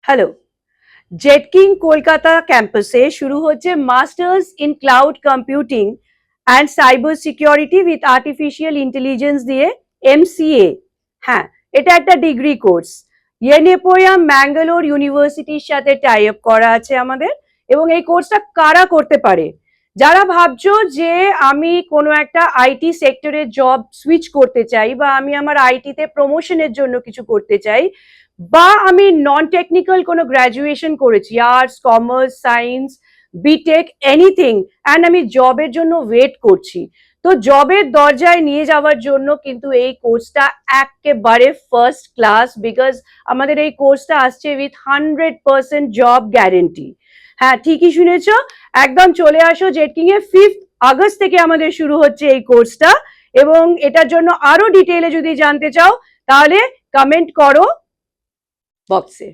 Hello, জেটকিং Kolkata ক্যাম্পাসে শুরু হচ্ছে masters in cloud computing and cyber security with artificial intelligence দিয়ে MCA। হ্যাঁ, এটা একটা ডিগ্রি কোর্স। ইয়েনেপোয়াম ম্যাঙ্গালোর ইউনিভার্সিটির সাথে টাই আপ করা আছে আমাদের। এবং এই কোর্সটা কারা করতে পারে? যারা ভাবছো যে আমি কোনো একটা আইটি সেক্টরে জব সুইচ করতে চাই, বা আমি আমার আইটিতে প্রমোশনের জন্য কিছু করতে চাই, বা আমি নন টেকনিক্যাল কোনো গ্র্যাজুয়েশন করেছি, arts, commerce, science, B Tech, anything, and আমি জবের জন্য ওয়েট করছি। তো জবের দরজায় নিয়ে যাওয়ার জন্য কিন্তু এই কোর্সটা একেবারে ফার্স্ট ক্লাস, বিকজ আমাদের এই কোর্সটা আসছে উইথ 100% জব গ্যারেন্টি। হ্যাঁ, ঠিকই শুনেছ, একদম চলে আসো জেটকিং এ। 5th আগস্ট থেকে আমাদের শুরু হচ্ছে এই কোর্সটা। এবং এটার জন্য আরো ডিটেইলে যদি জানতে চাও তাহলে কমেন্ট করো বক্সে।